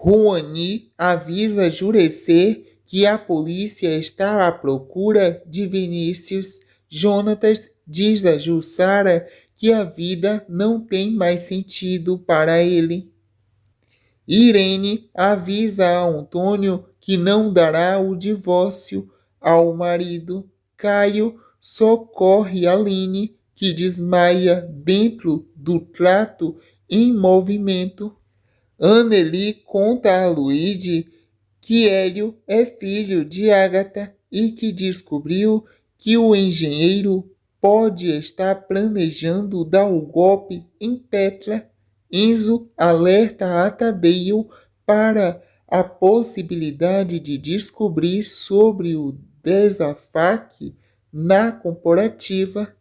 Rouani avisa Jurecer que a polícia está à procura de Vinícius. Jonatas diz a Jussara que a vida não tem mais sentido para ele. Irene avisa a Antônio que não dará o divórcio ao marido. Caio socorre Aline, que desmaia dentro do trato em movimento. Anneli conta a Luíde que Hélio é filho de Ágata e que descobriu que o engenheiro pode estar planejando dar o golpe em Petra. Enzo alerta a Tadeu para a possibilidade de descobrir sobre o desafaque na corporativa.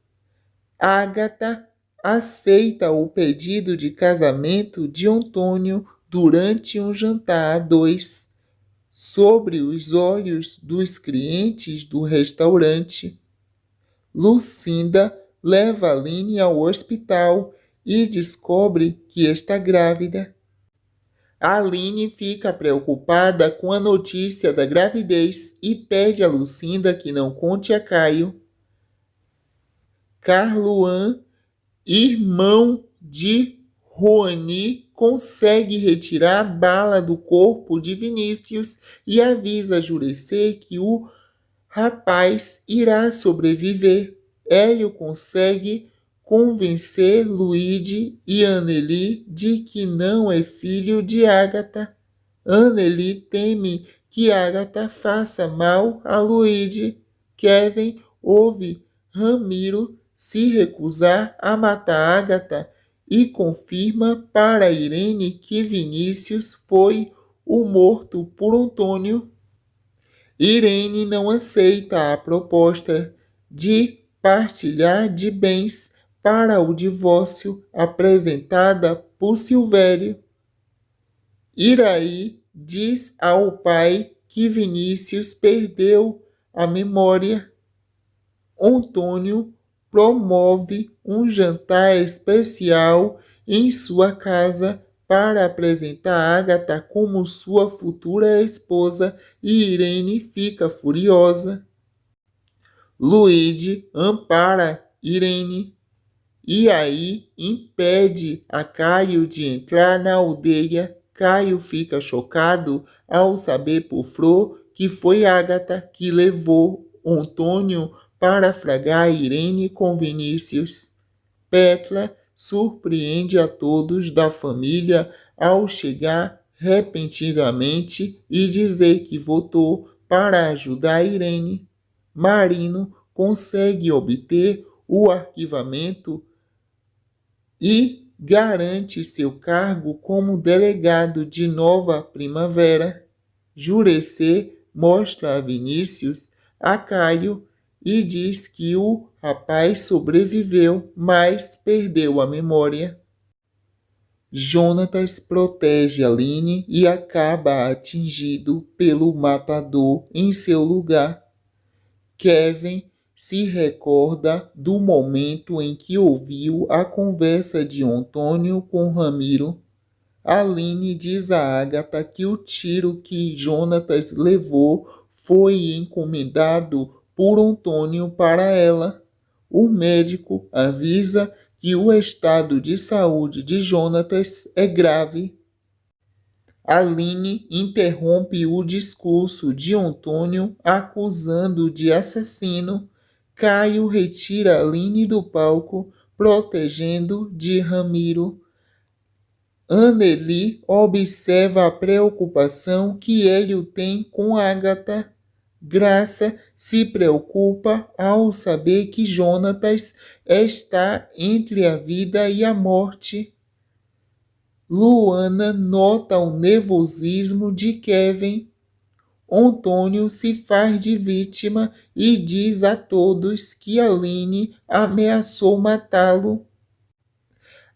Ágata aceita o pedido de casamento de Antônio durante um jantar a dois, sobre os olhos dos clientes do restaurante. Lucinda leva Aline ao hospital e descobre que está grávida. Aline fica preocupada com a notícia da gravidez e pede a Lucinda que não conte a Caio. Carluan, irmão de Rouani, consegue retirar a bala do corpo de Vinícius e avisa Jurecer que o rapaz irá sobreviver. Hélio consegue convencer Luíde e Anneli de que não é filho de Ágata. Anneli teme que Ágata faça mal a Luíde. Kevin ouve Ramiro se recusar a matar Ágata e confirma para Irene que Vinícius foi o morto por Antônio. Irene não aceita a proposta de partilhar de bens para o divórcio apresentada por Silvério. Iraí diz ao pai que Vinícius perdeu a memória. Antônio promove um jantar especial em sua casa para apresentar Ágata como sua futura esposa e Irene fica furiosa. Luíde ampara Irene e aí impede a Caio de entrar na aldeia. Caio fica chocado ao saber por Flor que foi Ágata que levou Antônio para fragar Irene com Vinícius. Petra surpreende a todos da família ao chegar repentinamente e dizer que votou para ajudar Irene. Marino consegue obter o arquivamento e garante seu cargo como delegado de Nova Primavera. Jurecer mostra a Vinícius a Caio e diz que o rapaz sobreviveu, mas perdeu a memória. Jonatas protege Aline e acaba atingido pelo matador em seu lugar. Kevin se recorda do momento em que ouviu a conversa de Antônio com Ramiro. Aline diz a Ágata que o tiro que Jonatas levou foi encomendado por Antônio para ela. O médico avisa que o estado de saúde de Jonatas é grave. Aline interrompe o discurso de Antônio acusando de assassino. Caio retira Aline do palco, protegendo de Ramiro. Anneli observa a preocupação que Hélio tem com Ágata. Graça se preocupa ao saber que Jonatas está entre a vida e a morte. Luana nota o nervosismo de Kevin. Antônio se faz de vítima e diz a todos que Aline ameaçou matá-lo.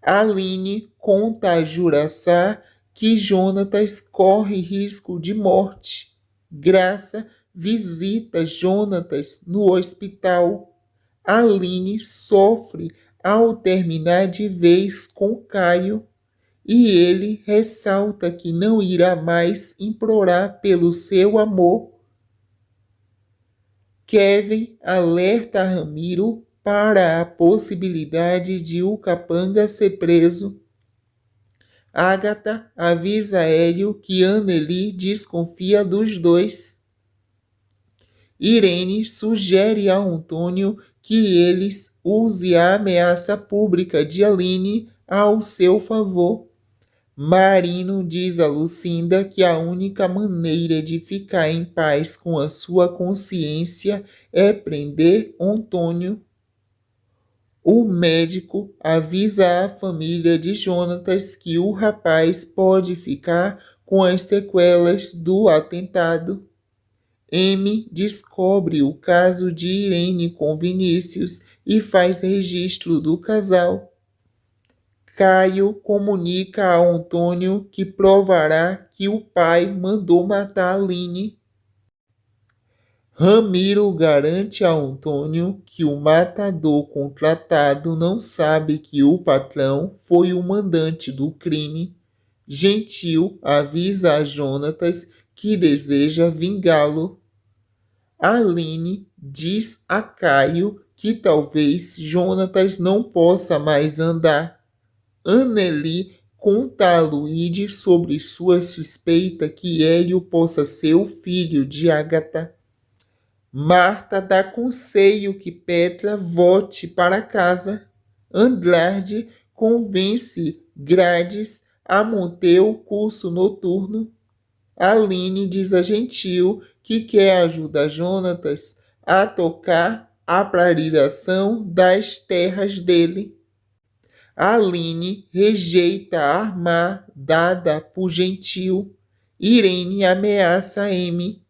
Aline conta a Juraçá que Jonatas corre risco de morte. Graça visita Jonatas no hospital. Aline sofre ao terminar de vez com Caio. e ele ressalta que não irá mais implorar pelo seu amor. Kevin alerta Ramiro para a possibilidade de o capanga ser preso. Agatha avisa Hélio que Anneli desconfia dos dois. Irene sugere a Antônio que eles use a ameaça pública de Aline ao seu favor. Marino diz a Lucinda que a única maneira de ficar em paz com a sua consciência é prender Antônio. O médico avisa a família de Jonatas que o rapaz pode ficar com as sequelas do atentado. M descobre o caso de Irene com Vinícius e faz registro do casal. Caio comunica a Antônio que provará que o pai mandou matar Aline. Ramiro garante a Antônio que o matador contratado não sabe que o patrão foi o mandante do crime. Gentil avisa a Jonatas que deseja vingá-lo. Aline diz a Caio que talvez Jonatas não possa mais andar. Anneli conta a Luíde sobre sua suspeita que Hélio possa ser o filho de Agatha. Marta dá conselho que Petra volte para casa. Andrade convence Grades a manter o curso noturno. Aline diz a Gentil que quer ajudar Jonatas a tocar a praridação das terras dele. Aline rejeita a arma dada por Gentil. Irene ameaça M.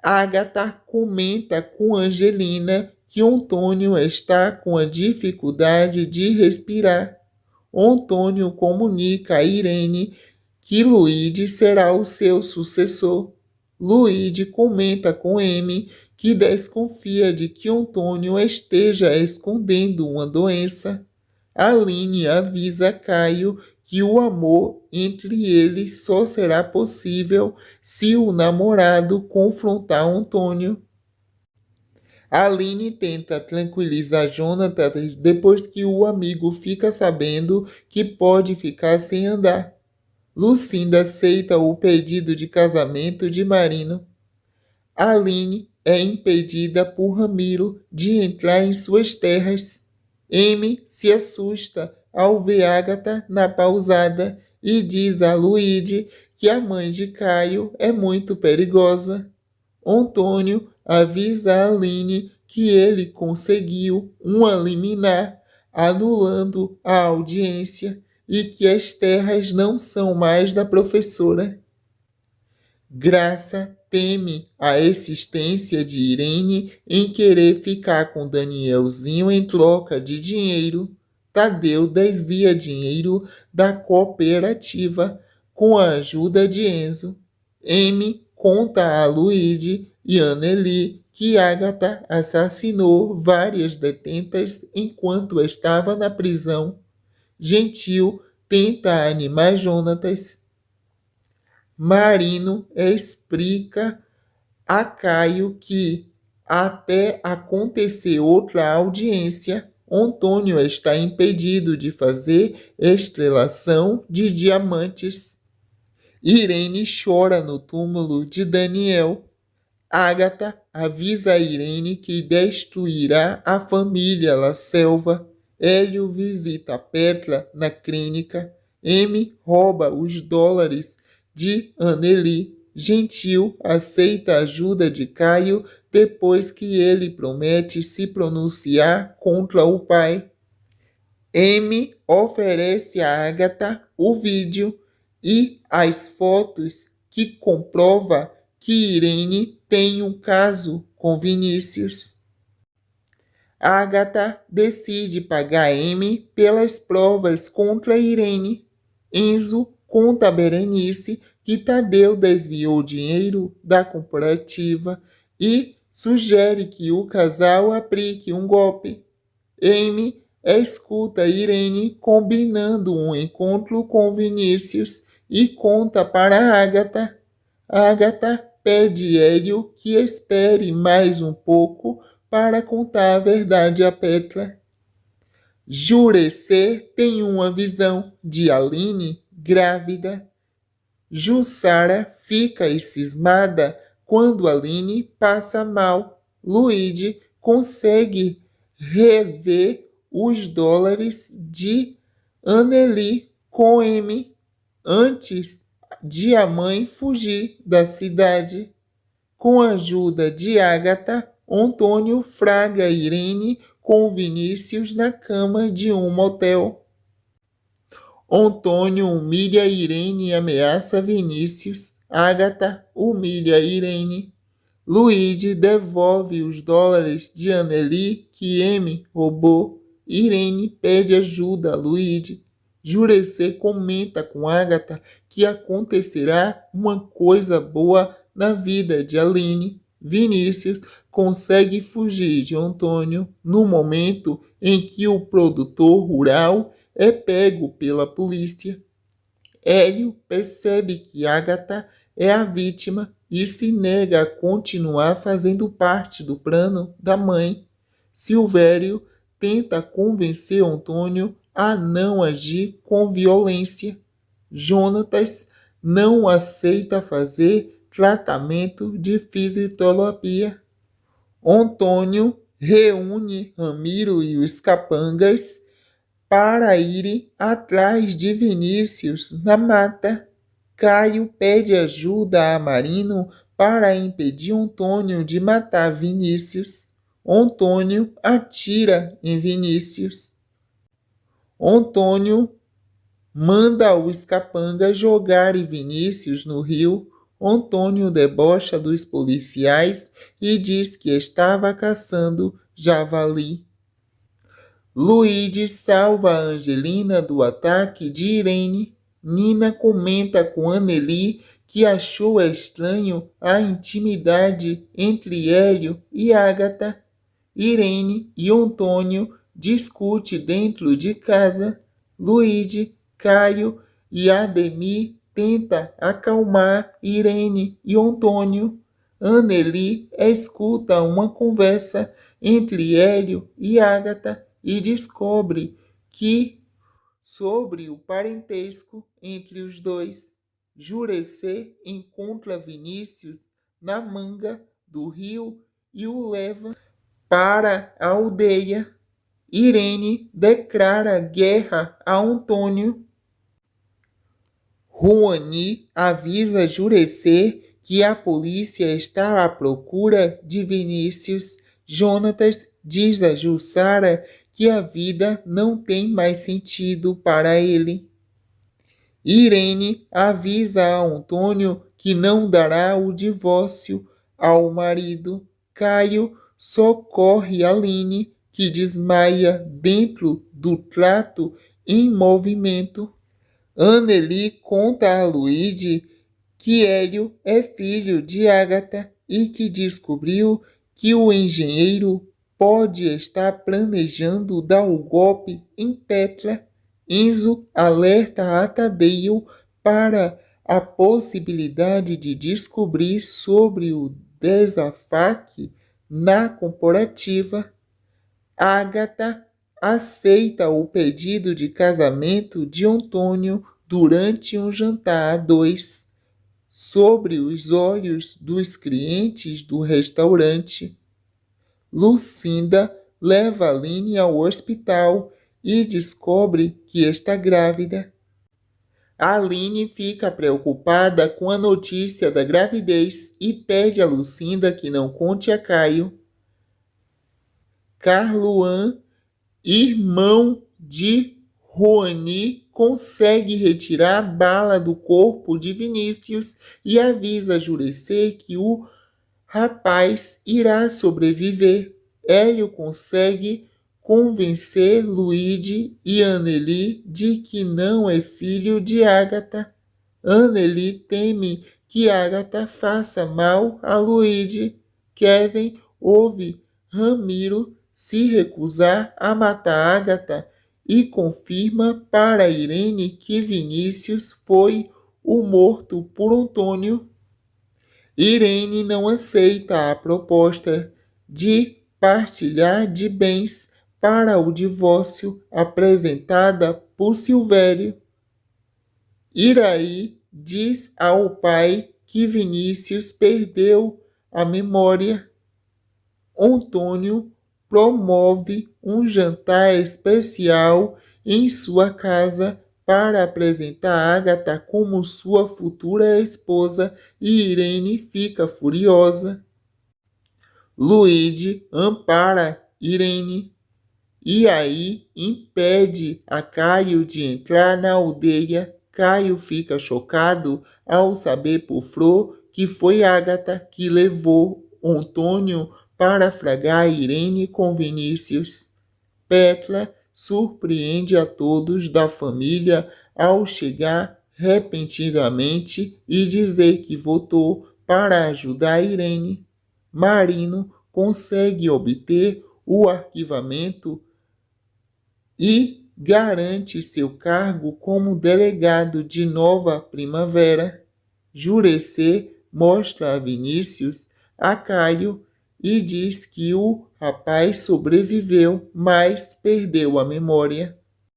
Agatha comenta com Angelina que Antônio está com a dificuldade de respirar. Antônio comunica a Irene que Luíde será o seu sucessor. Luíde comenta com M que desconfia de que Antônio esteja escondendo uma doença. Aline avisa Caio que o amor entre eles só será possível se o namorado confrontar Antônio. Aline tenta tranquilizar Jonathan depois que o amigo fica sabendo que pode ficar sem andar. Lucinda aceita o pedido de casamento de Marino. Aline é impedida por Ramiro de entrar em suas terras. M se assusta ao ver Agatha na pousada e diz a Luíde que a mãe de Caio é muito perigosa. Antônio avisa a Aline que ele conseguiu uma liminar anulando a audiência e que as terras não são mais da professora. Graça teme a existência de Irene em querer ficar com Danielzinho em troca de dinheiro. Tadeu desvia dinheiro da cooperativa com a ajuda de Enzo. M conta a Luíde e Anneli que Agatha assassinou várias detentas enquanto estava na prisão. Gentil tenta animar Jonatas. Marino explica a Caio que, até acontecer outra audiência, Antônio está impedido de fazer estrelação de diamantes. Irene chora no túmulo de Daniel. Agatha avisa a Irene que destruirá a família La Selva. Hélio visita Petra na clínica. M rouba os dólares de Anneli. Gentil aceita a ajuda de Caio depois que ele promete se pronunciar contra o pai. M oferece a Agatha o vídeo e as fotos que comprova que Irene tem um caso com Vinícius. Agatha decide pagar M pelas provas contra Irene. Enzo conta a Berenice que Tadeu desviou dinheiro da cooperativa e sugere que o casal aplique um golpe. M escuta Irene combinando um encontro com Vinícius e conta para Agatha. Agatha pede Hélio que espere mais um pouco para contar a verdade a Petra. Jurecê tem uma visão de Aline grávida. Jussara fica cismada quando Aline passa mal. Luigi consegue rever os dólares de Anneli com M antes de a mãe fugir da cidade. Com a ajuda de Agatha, Antônio fraga Irene com Vinícius na cama de um motel. Antônio humilha Irene e ameaça Vinícius. Agatha humilha Irene. Luigi devolve os dólares de Anneli que M roubou. Irene pede ajuda a Luigi. Jurecê comenta com Agatha que acontecerá uma coisa boa na vida de Aline. Vinícius consegue fugir de Antônio no momento em que o produtor rural é pego pela polícia. Hélio percebe que Agatha é a vítima e se nega a continuar fazendo parte do plano da mãe. Silvério tenta convencer Antônio a não agir com violência. Jonatas não aceita fazer tratamento de fisioterapia. Antônio reúne Ramiro e os capangas para irem atrás de Vinícius na mata. Caio pede ajuda a Marino para impedir Antônio de matar Vinícius. Antônio atira em Vinícius. Antônio manda os capangas jogarem Vinícius no rio. Antônio debocha dos policiais e diz que estava caçando javali. Luigi salva a Angelina do ataque de Irene. Nina comenta com Anneli que achou estranho a intimidade entre Hélio e Agatha. Irene e Antônio discutem dentro de casa. Luigi, Caio e Ademir tentam acalmar Irene e Antônio. Anneli escuta uma conversa entre Hélio e Agatha e descobre que sobre o parentesco entre os dois. Jurecê encontra Vinícius na manga do rio e o leva para a aldeia. Irene declara guerra a Antônio. Juani avisa Jurecê que a polícia está à procura de Vinícius. Jonatas diz a Jussara que a vida não tem mais sentido para ele. Irene avisa a Antônio que não dará o divórcio ao marido. Caio socorre Aline, que desmaia dentro do trato em movimento. Anneli conta a Luigi que Hélio é filho de Agatha e que descobriu que o engenheiro pode estar planejando dar o golpe em Petra. Enzo alerta a Tadeu para a possibilidade de descobrir sobre o desafaque na corporativa. Agatha aceita o pedido de casamento de Antônio durante um jantar a dois, sobre os olhos dos clientes do restaurante. Lucinda leva Aline ao hospital e descobre que está grávida. Aline fica preocupada com a notícia da gravidez e pede a Lucinda que não conte a Caio. Carluan, irmão de Juani, consegue retirar a bala do corpo de Vinícius e avisa Jurecê que o rapaz irá sobreviver. Hélio consegue convencer Luigi e Anneli de que não é filho de Agatha. Anneli teme que Agatha faça mal a Luigi. Kevin ouve Ramiro se recusar a matar Ágata e confirma para Irene que Vinícius foi o morto por Antônio. Irene não aceita a proposta de partilhar de bens para o divórcio apresentada por Silvério. Iraí diz ao pai que Vinícius perdeu a memória. Antônio promove um jantar especial em sua casa para apresentar Ágata como sua futura esposa e Irene fica furiosa. Luíde ampara Irene e aí impede a Caio de entrar na aldeia. Caio fica chocado ao saber por Flor que foi Ágata que levou Antônio para flagar Irene com Vinícius. Pétla surpreende a todos da família ao chegar repentinamente e dizer que votou para ajudar Irene. Marino consegue obter o arquivamento e garante seu cargo como delegado de Nova Primavera. Jurecê mostra a Vinícius a Caio e diz que o rapaz sobreviveu, mas perdeu a memória.